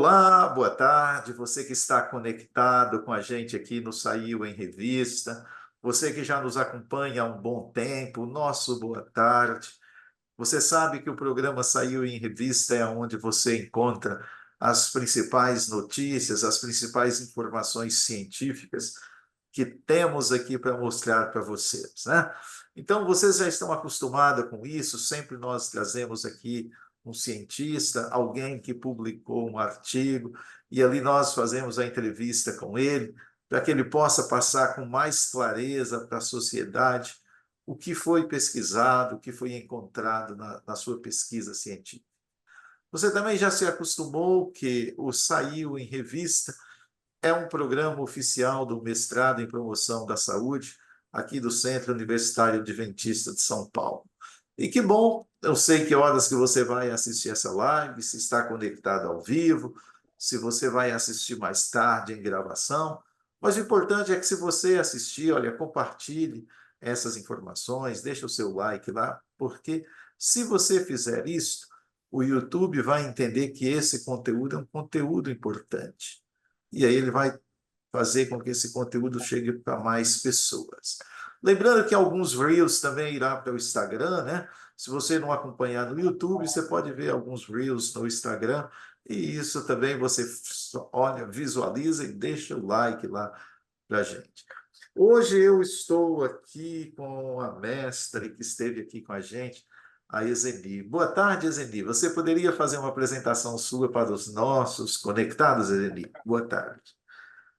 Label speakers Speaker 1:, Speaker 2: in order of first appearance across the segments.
Speaker 1: Olá, boa tarde. Você que está conectado com a gente aqui no Saiu em Revista, você que já nos acompanha há um bom tempo, nosso boa tarde. Você sabe que o programa Saiu em Revista é onde você encontra as principais notícias, as principais informações científicas que temos aqui para mostrar para vocês, né? Então, vocês já estão acostumados com isso, sempre nós trazemos aqui um cientista, alguém que publicou um artigo, e ali nós fazemos a entrevista com ele, para que ele possa passar com mais clareza para a sociedade o que foi pesquisado, o que foi encontrado na sua pesquisa científica. Você também já se acostumou que o Saiu em Revista é um programa oficial do mestrado em promoção da saúde, aqui do Centro Universitário Adventista de São Paulo. E que bom, eu sei que horas que você vai assistir essa live, se está conectado ao vivo, se você vai assistir mais tarde em gravação, mas o importante é que se você assistir, olha, compartilhe essas informações, deixa o seu like lá, porque se você fizer isso, o YouTube vai entender que esse conteúdo é um conteúdo importante. E aí ele vai fazer com que esse conteúdo chegue para mais pessoas. Lembrando que alguns Reels também irá para o Instagram, né? Se você não acompanhar no YouTube, você pode ver alguns Reels no Instagram, e isso também você olha, visualiza e deixa o like lá para a gente. Hoje eu estou aqui com a mestra que esteve aqui com a gente, a Ezeni. Boa tarde, Ezeni. Você poderia fazer uma apresentação sua para os nossos conectados, Ezeni? Boa tarde.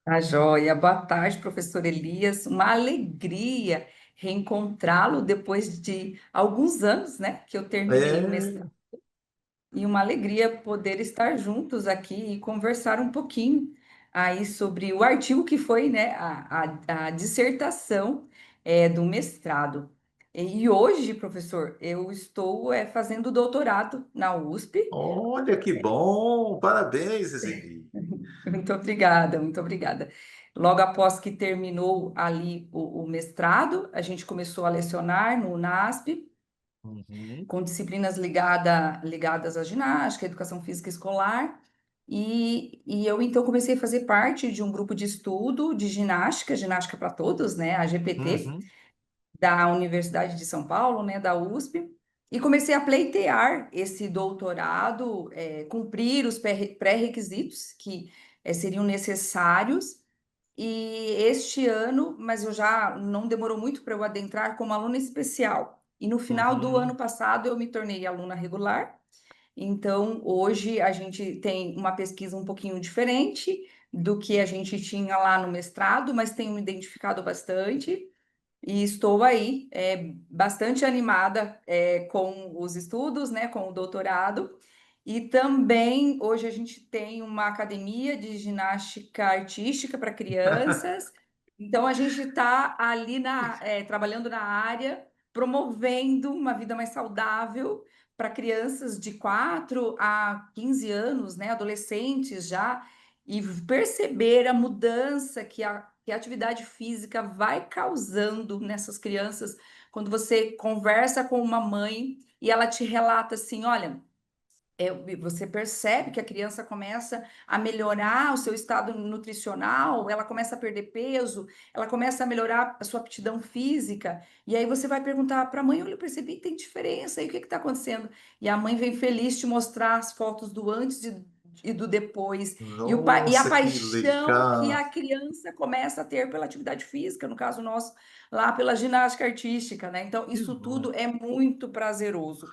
Speaker 2: Tá joia. Boa tarde, professor Elias. Uma alegria reencontrá-lo depois de alguns anos, né, que eu terminei o
Speaker 1: É,
Speaker 2: mestrado. E uma alegria poder estar juntos aqui e conversar um pouquinho aí sobre o artigo que foi, né, a dissertação do mestrado. E hoje, professor, eu estou fazendo doutorado na USP.
Speaker 1: olha que bom! Parabéns, Ezeni.
Speaker 2: Muito obrigada, muito obrigada. Logo após que terminou ali o mestrado, a gente começou a lecionar no UNASP,
Speaker 1: Uhum,
Speaker 2: com disciplinas ligadas à ginástica, educação física escolar, e eu então comecei a fazer parte de um grupo de estudo de ginástica, Ginástica para Todos, né, a GPT,
Speaker 1: uhum.
Speaker 2: da Universidade de São Paulo, né, da USP, e comecei a pleitear esse doutorado, cumprir os pré-requisitos que seriam necessários. E este ano, mas eu já não demorou muito para eu adentrar como aluna especial. E no final do ano
Speaker 1: Uhum.
Speaker 2: passado eu me tornei aluna regular. Então, hoje a gente tem uma pesquisa um pouquinho diferente do que a gente tinha lá no mestrado, mas tenho me identificado bastante. E estou aí, bastante animada, com os estudos, né, com o doutorado. E também, hoje a gente tem uma academia de ginástica artística para crianças. Então, a gente está ali trabalhando na área, promovendo uma vida mais saudável para crianças de 4 a 15 anos, né, adolescentes já, e perceber a mudança que a atividade física vai causando nessas crianças quando você conversa com uma mãe e ela te relata assim: olha, você percebe que a criança começa a melhorar o seu estado nutricional, ela começa a perder peso, ela começa a melhorar a sua aptidão física, e aí você vai perguntar para a mãe: olha, eu percebi que tem diferença, e o que está acontecendo? E a mãe vem feliz te mostrar as fotos do antes e do depois, e a
Speaker 1: Nossa, que
Speaker 2: paixão que
Speaker 1: legal!
Speaker 2: a criança começa a ter pela atividade física, no caso nosso, lá pela ginástica artística, né? Então,
Speaker 1: Que
Speaker 2: isso
Speaker 1: bom!
Speaker 2: tudo é muito prazeroso.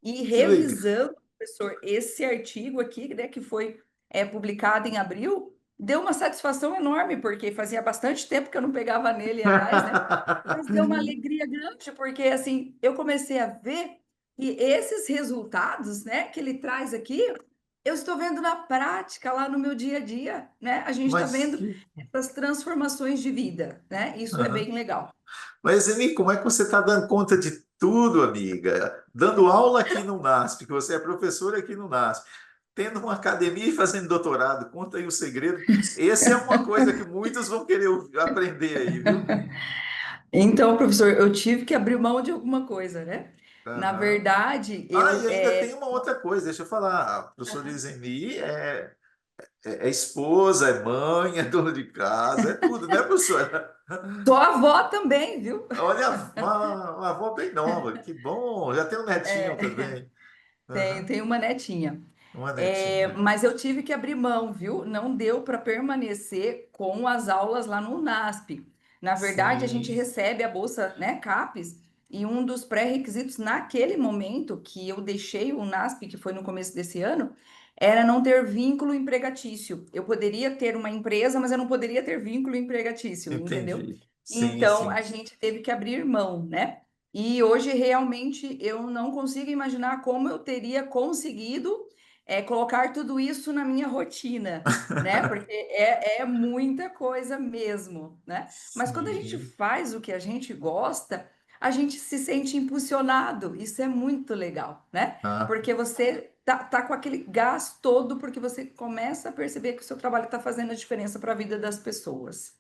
Speaker 2: E
Speaker 1: Que legal!
Speaker 2: revisando, professor, esse artigo aqui, né, que foi publicado em abril, deu uma satisfação enorme, porque fazia bastante tempo que eu não pegava nele, aliás, né? Mas deu uma alegria grande, porque assim, eu comecei a ver que esses resultados, né, que ele traz aqui, eu estou vendo na prática, lá no meu dia a dia, né? A gente está
Speaker 1: Mas
Speaker 2: vendo
Speaker 1: que...
Speaker 2: essas transformações de vida, né? Isso é
Speaker 1: Aham.
Speaker 2: bem legal.
Speaker 1: Mas, Eni, como é que você está dando conta de tudo, amiga? Dando aula aqui no NASP, que você é professora aqui no NASP, tendo uma academia e fazendo doutorado, conta aí o segredo. Essa é uma coisa que muitos vão querer aprender aí, viu?
Speaker 2: Então, professor, eu tive que abrir mão de alguma coisa, né? Na
Speaker 1: Aham.
Speaker 2: verdade,
Speaker 1: Ah, e ainda tem uma outra coisa, deixa eu falar. A professora Izeni é esposa, é mãe, é dona de casa, é tudo, né, professora?
Speaker 2: Sou avó também, viu?
Speaker 1: Olha, uma avó bem nova, que bom. Já tem um netinho também.
Speaker 2: Tenho,
Speaker 1: Aham,
Speaker 2: tenho uma netinha.
Speaker 1: uma
Speaker 2: É,
Speaker 1: netinha.
Speaker 2: mas eu tive que abrir mão, viu? Não deu para permanecer com as aulas lá no UNASP. Na verdade, a gente
Speaker 1: Sim,
Speaker 2: recebe a bolsa, né, CAPES, e um dos pré-requisitos naquele momento que eu deixei o UNASP, que foi no começo desse ano, era não ter vínculo empregatício. Eu poderia ter uma empresa, mas eu não poderia ter vínculo empregatício, entendeu?
Speaker 1: entendi. Sim,
Speaker 2: Então, a
Speaker 1: sim.
Speaker 2: gente teve que abrir mão, né? E hoje, realmente, eu não consigo imaginar como eu teria conseguido colocar tudo isso na minha rotina, né? Porque é muita coisa mesmo, né? Mas quando a gente
Speaker 1: Sim.
Speaker 2: faz o que a gente gosta, a gente se sente impulsionado. Isso é muito legal, né?
Speaker 1: Ah,
Speaker 2: Porque você tá com aquele gás todo, porque você começa a perceber que o seu trabalho está fazendo a diferença para a vida das pessoas.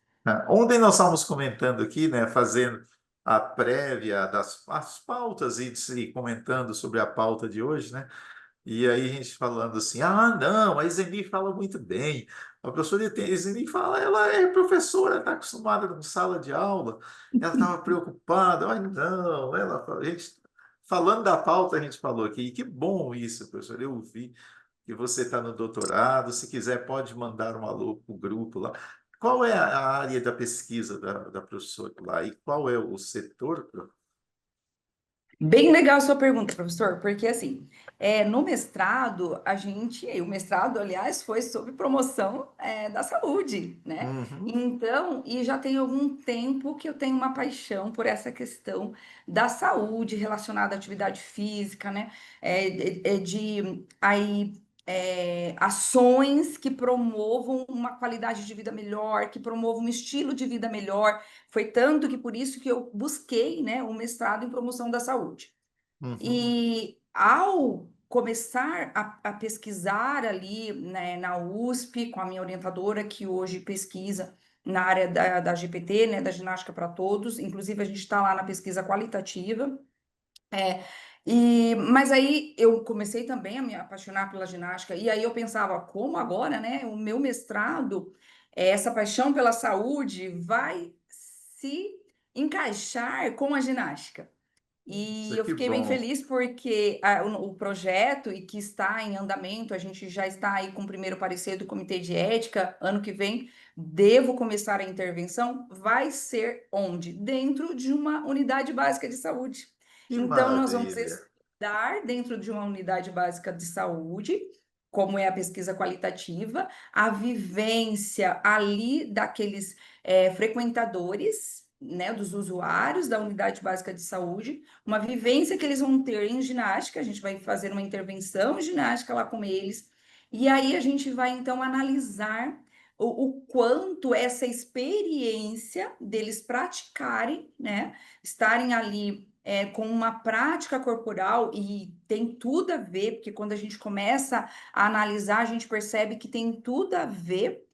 Speaker 1: Ontem nós estávamos comentando aqui, né, fazendo a prévia das as pautas e comentando sobre a pauta de hoje, né? E aí a gente falando assim, ah, não, a Izeni fala muito bem. A professora Izeni fala, ela é professora, está acostumada com sala de aula, ela estava preocupada, mas não, a gente, falando da pauta, a gente falou aqui, e que bom isso, professor, eu vi que você está no doutorado, se quiser pode mandar um alô para o grupo lá. Qual é a área da pesquisa da professora lá e qual é o setor?
Speaker 2: Bem legal a sua pergunta, professor, porque assim, no mestrado, o mestrado, aliás, foi sobre promoção, da saúde, né?
Speaker 1: Uhum,
Speaker 2: Então, e já tem algum tempo que eu tenho uma paixão por essa questão da saúde relacionada à atividade física, né? Ações que promovam uma qualidade de vida melhor, que promovam um estilo de vida melhor. Foi tanto que por isso que eu busquei, né, o mestrado em promoção da saúde.
Speaker 1: uhum,
Speaker 2: E ao começar a pesquisar ali, né, na USP, com a minha orientadora, que hoje pesquisa na área da GPT, né, da ginástica para todos, inclusive a gente está lá na pesquisa qualitativa. É, mas aí eu comecei também a me apaixonar pela ginástica, e aí eu pensava, como agora, né, o meu mestrado, essa paixão pela saúde vai se encaixar com a ginástica. E
Speaker 1: isso
Speaker 2: eu
Speaker 1: que
Speaker 2: fiquei bem
Speaker 1: bom.
Speaker 2: feliz porque o projeto e que está em andamento, a gente já está aí com o primeiro parecer do Comitê de Ética, ano que vem, devo começar a intervenção, vai ser onde? Dentro de uma unidade básica de saúde.
Speaker 1: Que
Speaker 2: Então, nós vamos
Speaker 1: maravilha.
Speaker 2: estudar dentro de uma unidade básica de saúde, como é a pesquisa qualitativa, a vivência ali daqueles frequentadores, né, dos usuários da unidade básica de saúde, uma vivência que eles vão ter em ginástica, a gente vai fazer uma intervenção ginástica lá com eles, e aí a gente vai então analisar o quanto essa experiência deles praticarem, né, estarem ali com uma prática corporal, e tem tudo a ver, porque quando a gente começa a analisar, a gente percebe que tem tudo a ver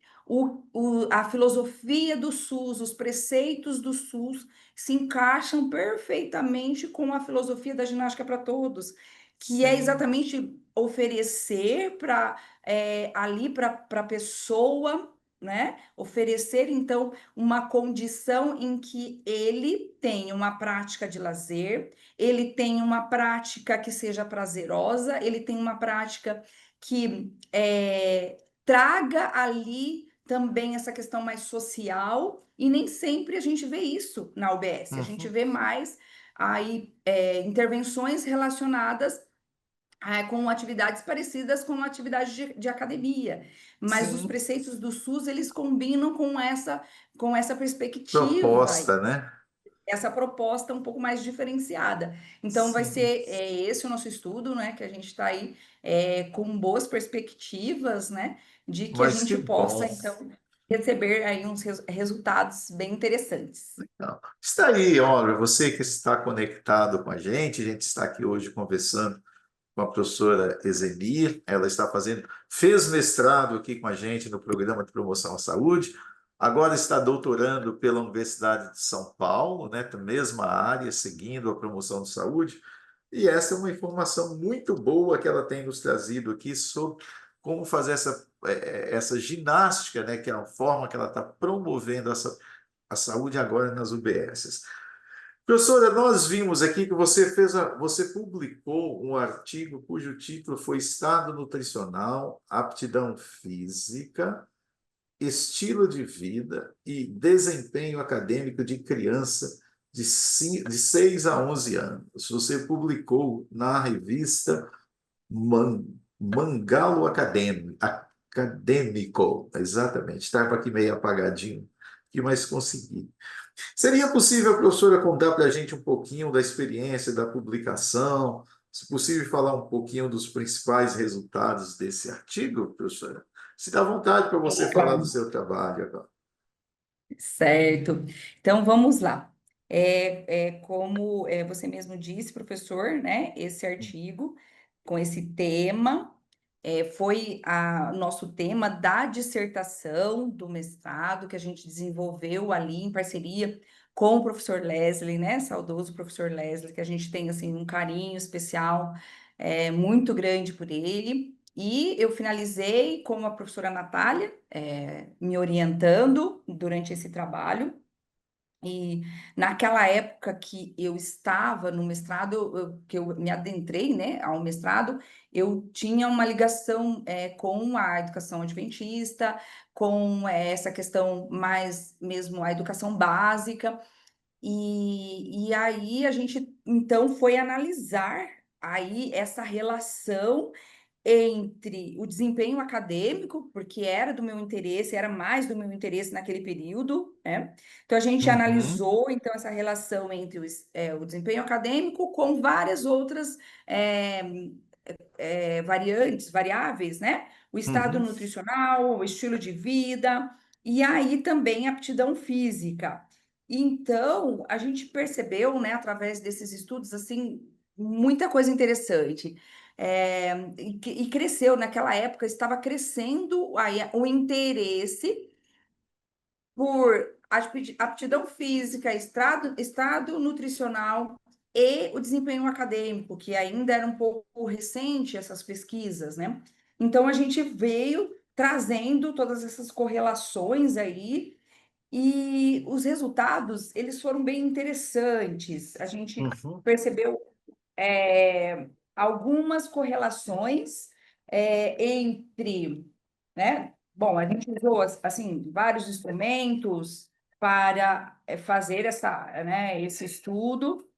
Speaker 2: a filosofia do SUS, os preceitos do SUS se encaixam perfeitamente com a filosofia da ginástica para todos, que é
Speaker 1: Sim.
Speaker 2: exatamente oferecer ali para a pessoa, né? Oferecer então uma condição em que ele tenha uma prática de lazer, ele tenha uma prática que seja prazerosa, ele tenha uma prática que traga ali também essa questão mais social, e nem sempre a gente vê isso na UBS, a gente
Speaker 1: Uhum.
Speaker 2: vê mais aí intervenções relacionadas com atividades parecidas com atividade de academia, mas os
Speaker 1: Sim,
Speaker 2: preceitos do SUS, eles combinam com essa perspectiva,
Speaker 1: proposta, né?
Speaker 2: essa proposta um pouco mais diferenciada. Então, vai
Speaker 1: Sim,
Speaker 2: ser esse o nosso estudo, né? Que a gente está aí com boas perspectivas, né? De que a
Speaker 1: mas que
Speaker 2: gente possa,
Speaker 1: bom.
Speaker 2: então, receber aí uns resultados bem interessantes.
Speaker 1: Então, está aí, olha, você que está conectado com a gente está aqui hoje conversando com a professora Ezenir, ela está fez mestrado aqui com a gente no programa de promoção à saúde, agora está doutorando pela Universidade de São Paulo, né, na mesma área, seguindo a promoção de saúde, e essa é uma informação muito boa que ela tem nos trazido aqui sobre como fazer essa essa ginástica, né, que é a forma que ela está promovendo a saúde agora nas UBSs. Professora, nós vimos aqui que você publicou um artigo cujo título foi Estado Nutricional, Aptidão Física, Estilo de Vida e Desempenho Acadêmico de Criança de 6 a 11 anos. Você publicou na revista Mangalo Acadêmico, exatamente. Estava aqui meio apagadinho, que mais consegui. Seria possível, professora, contar para a gente um pouquinho da experiência da publicação? Se possível, falar um pouquinho dos principais resultados desse artigo, professora? Se dá vontade para você falar do
Speaker 2: Claro.
Speaker 1: seu trabalho agora.
Speaker 2: Certo. Então, vamos lá. Como você mesmo disse, professor, né? Esse artigo com esse tema foi nosso tema da dissertação do mestrado que a gente desenvolveu ali em parceria com o professor Leslie, né? Saudoso professor Leslie, que a gente tem assim um carinho especial muito grande por ele. E eu finalizei com a professora Natália, me orientando durante esse trabalho. E naquela época que eu estava no mestrado, que eu me adentrei, né, ao mestrado, eu tinha uma ligação com a educação adventista, com essa questão mais mesmo a educação básica. E aí a gente então foi analisar aí essa relação entre o desempenho acadêmico, porque era do meu interesse, era mais do meu interesse naquele período, né? Então a gente
Speaker 1: Uhum,
Speaker 2: analisou então essa relação entre o desempenho acadêmico com várias outras é, variáveis, né? O estado
Speaker 1: uhum,
Speaker 2: nutricional, o estilo de vida, e aí também a aptidão física. Então, a gente percebeu, né, através desses estudos, assim, muita coisa interessante. E cresceu, naquela época, estava crescendo aí o interesse por aptidão física, estado nutricional e o desempenho acadêmico, que ainda era um pouco recente essas pesquisas, né? Então a gente veio trazendo todas essas correlações aí e os resultados, eles foram bem interessantes. A gente
Speaker 1: uhum,
Speaker 2: percebeu algumas correlações entre, né? Bom, a gente usou assim vários instrumentos para fazer esse estudo,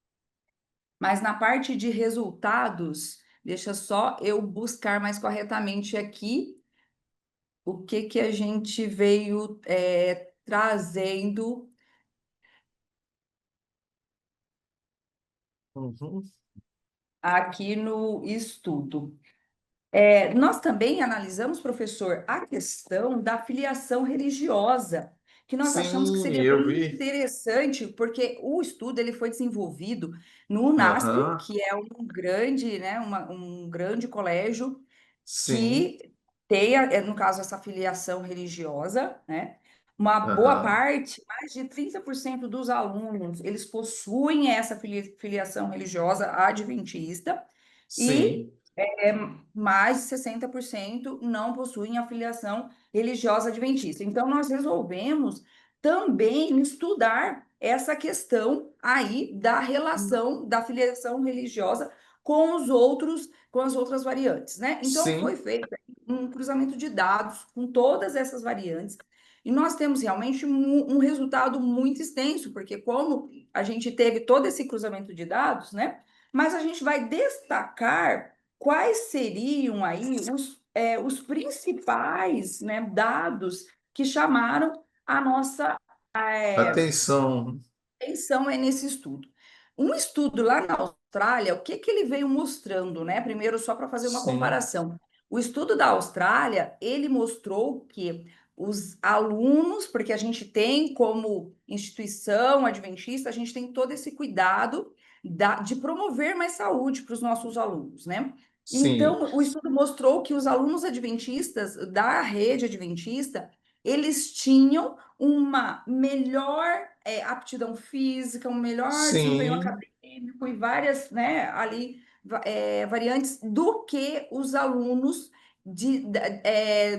Speaker 2: mas na parte de resultados, deixa só eu buscar mais corretamente aqui o que que a gente veio trazendo
Speaker 1: uhum.
Speaker 2: aqui no estudo. Nós também analisamos, professor, a questão da filiação religiosa, que nós achamos que
Speaker 1: Sim,
Speaker 2: seria
Speaker 1: eu
Speaker 2: bem
Speaker 1: vi.
Speaker 2: interessante, porque o estudo ele foi desenvolvido no UNASP,
Speaker 1: Aham,
Speaker 2: que é um grande, né, um grande colégio
Speaker 1: sim,
Speaker 2: que tem, no caso, essa filiação religiosa, né? Uma boa
Speaker 1: aham,
Speaker 2: parte, mais de 30% dos alunos, eles possuem essa filiação religiosa adventista, e
Speaker 1: sim,
Speaker 2: mais de 60% não possuem a filiação religiosa adventista. Então, nós resolvemos também estudar essa questão aí da relação da filiação religiosa com as outras variantes, né? Então, foi
Speaker 1: sim,
Speaker 2: feito um cruzamento de dados com todas essas variantes, e nós temos realmente um resultado muito extenso, porque como a gente teve todo esse cruzamento de dados, né? Mas a gente vai destacar quais seriam aí os principais, né, dados que chamaram a nossa
Speaker 1: atenção.
Speaker 2: atenção nesse estudo. Um estudo lá na Austrália, o que que ele veio mostrando, né? Primeiro, só para fazer uma
Speaker 1: Sim,
Speaker 2: comparação. O estudo da Austrália, ele mostrou que os alunos, porque a gente tem como instituição adventista, a gente tem todo esse cuidado de promover mais saúde para os nossos alunos, né?
Speaker 1: sim,
Speaker 2: Então, o estudo mostrou que os alunos adventistas da rede adventista, eles tinham uma melhor aptidão física, um melhor desempenho
Speaker 1: sim,
Speaker 2: acadêmico e várias, né, variantes do que os alunos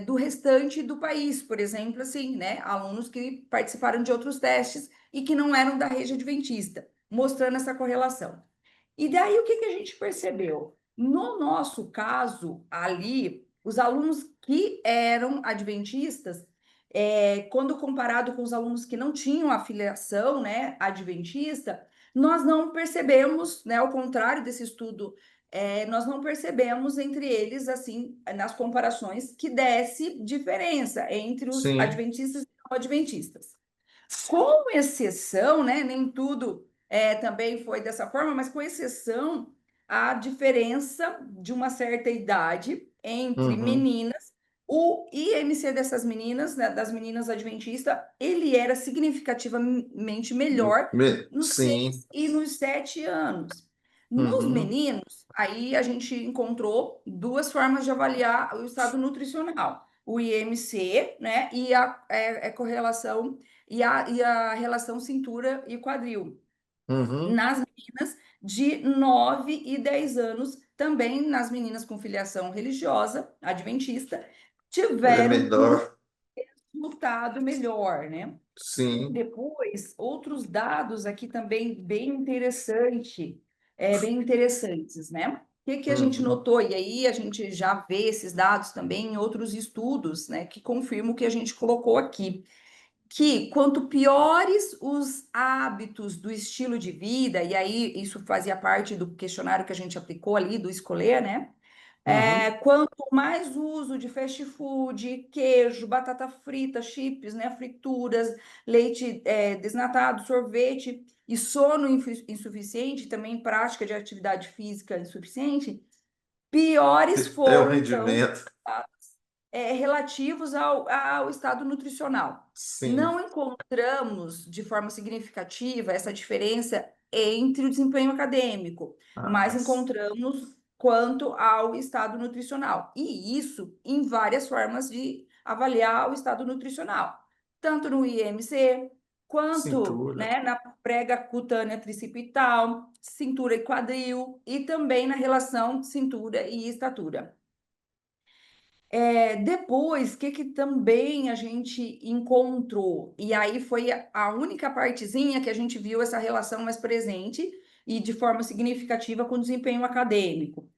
Speaker 2: do restante do país, por exemplo, assim, né? Alunos que participaram de outros testes e que não eram da rede adventista, mostrando essa correlação. E daí o que que a gente percebeu? No nosso caso, ali, os alunos que eram adventistas, quando comparado com os alunos que não tinham afiliação, né, adventista, nós não percebemos, né, ao contrário desse estudo, nós não percebemos entre eles, assim, nas comparações, que desse diferença entre os
Speaker 1: Sim.
Speaker 2: adventistas e não adventistas. Com exceção, né, nem tudo também foi dessa forma, mas com exceção a diferença de uma certa idade entre
Speaker 1: Uhum.
Speaker 2: meninas, o IMC dessas meninas, né, das meninas adventistas, ele era significativamente melhor nos
Speaker 1: Sim.
Speaker 2: 6 e nos 7 anos. Nos
Speaker 1: Uhum.
Speaker 2: meninos, aí a gente encontrou duas formas de avaliar o estado nutricional. O IMC, né, e a correlação e a relação cintura e quadril.
Speaker 1: Uhum.
Speaker 2: Nas meninas de 9 e 10 anos, também nas meninas com filiação religiosa, adventista,
Speaker 1: Ele é
Speaker 2: tiveram um
Speaker 1: menor.
Speaker 2: resultado melhor, né?
Speaker 1: Sim.
Speaker 2: Depois, outros dados aqui também bem interessantes, né? O que que a gente
Speaker 1: Uhum.
Speaker 2: notou? E aí a gente já vê esses dados também em outros estudos, né, que confirmam o que a gente colocou aqui, que quanto piores os hábitos do estilo de vida, e aí isso fazia parte do questionário que a gente aplicou ali, do escolher, né?
Speaker 1: Uhum.
Speaker 2: Quanto mais uso de fast food, queijo, batata frita, chips, né, frituras, leite desnatado, sorvete e sono insuficiente, também prática de atividade física insuficiente, piores
Speaker 1: É o
Speaker 2: foram, então,
Speaker 1: rendimento.
Speaker 2: relativos ao estado nutricional.
Speaker 1: Sim.
Speaker 2: Não encontramos de forma significativa essa diferença entre o desempenho acadêmico, mas
Speaker 1: Ah,
Speaker 2: encontramos quanto ao estado nutricional. E isso em várias formas de avaliar o estado nutricional, tanto no IMC, quanto,
Speaker 1: cintura.
Speaker 2: né, na prega cutânea tricipital, cintura e quadril, e também na relação cintura e estatura. Depois, o que que também a gente encontrou? E aí foi a única partezinha que a gente viu essa relação mais presente e de forma significativa com o desempenho acadêmico,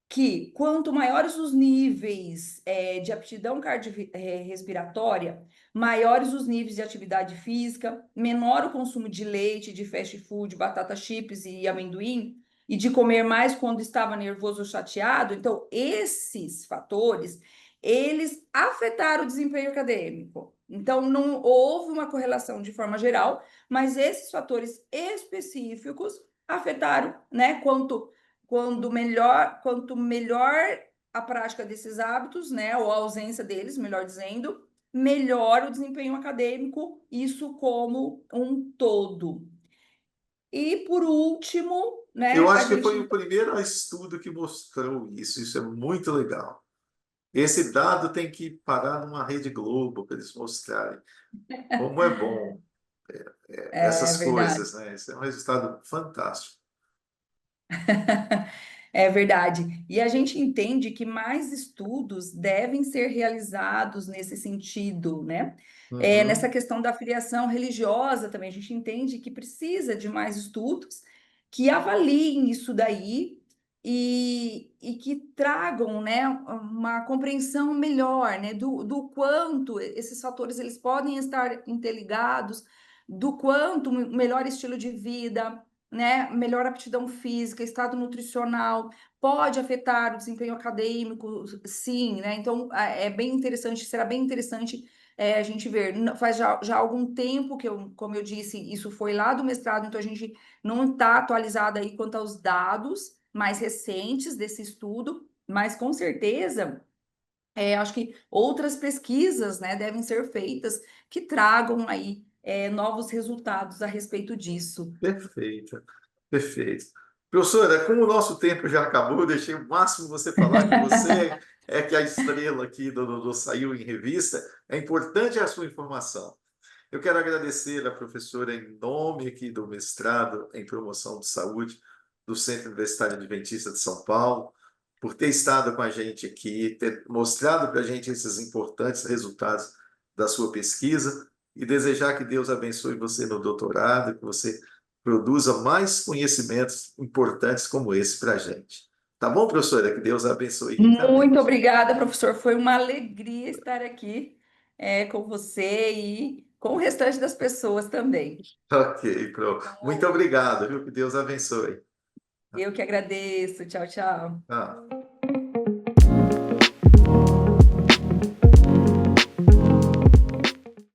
Speaker 2: que quanto maiores os níveis de aptidão cardiorrespiratória, maiores os níveis de atividade física, menor o consumo de leite, de fast food, batata chips e amendoim, e de comer mais quando estava nervoso ou chateado. Então, esses fatores, eles afetaram o desempenho acadêmico. Então, não houve uma correlação de forma geral, mas esses fatores específicos afetaram, né, quanto melhor a prática desses hábitos, né, ou a ausência deles, melhor dizendo, melhor o desempenho acadêmico, isso como um todo. E por último,
Speaker 1: Eu
Speaker 2: né, a
Speaker 1: acho que foi
Speaker 2: gente
Speaker 1: o primeiro estudo que mostrou isso. Isso é muito legal. Esse dado tem que parar numa Rede Globo para eles mostrarem como é bom
Speaker 2: é
Speaker 1: essas
Speaker 2: verdade.
Speaker 1: coisas, né? Isso é um resultado fantástico.
Speaker 2: É verdade. E a gente entende que mais estudos devem ser realizados nesse sentido, né? Nessa
Speaker 1: Uhum.
Speaker 2: questão da filiação religiosa também, a gente entende que precisa de mais estudos que avaliem isso daí e que tragam, né, uma compreensão melhor, né, do quanto esses fatores eles podem estar interligados, do quanto um melhor estilo de vida, né, melhor aptidão física, estado nutricional, pode afetar o desempenho acadêmico, sim, né? Então é bem interessante, será bem interessante a gente ver. Faz já algum tempo que eu, como eu disse, isso foi lá do mestrado, então a gente não está atualizada aí quanto aos dados mais recentes desse estudo, mas com certeza. Acho que outras pesquisas, né, devem ser feitas que tragam aí novos resultados a respeito disso.
Speaker 1: Perfeito, perfeito. Professora, como o nosso tempo já acabou, eu deixei o máximo você falar que você é que é a estrela aqui do Saiu em Revista. É importante a sua informação. Eu quero agradecer a professora em nome aqui do mestrado em promoção de saúde do Centro Universitário Adventista de São Paulo, por ter estado com a gente aqui, ter mostrado para a gente esses importantes resultados da sua pesquisa e desejar que Deus abençoe você no doutorado, que você produza mais conhecimentos importantes como esse para a gente. Tá bom, professora? Que Deus abençoe
Speaker 2: Muito
Speaker 1: ricamente.
Speaker 2: obrigada, professor. Foi uma alegria estar aqui, com você e com o restante das pessoas também.
Speaker 1: Ok, pronto. Muito
Speaker 2: Então,
Speaker 1: obrigado, viu? Que Deus abençoe.
Speaker 2: eu que agradeço. Tchau, tchau.
Speaker 1: Ah.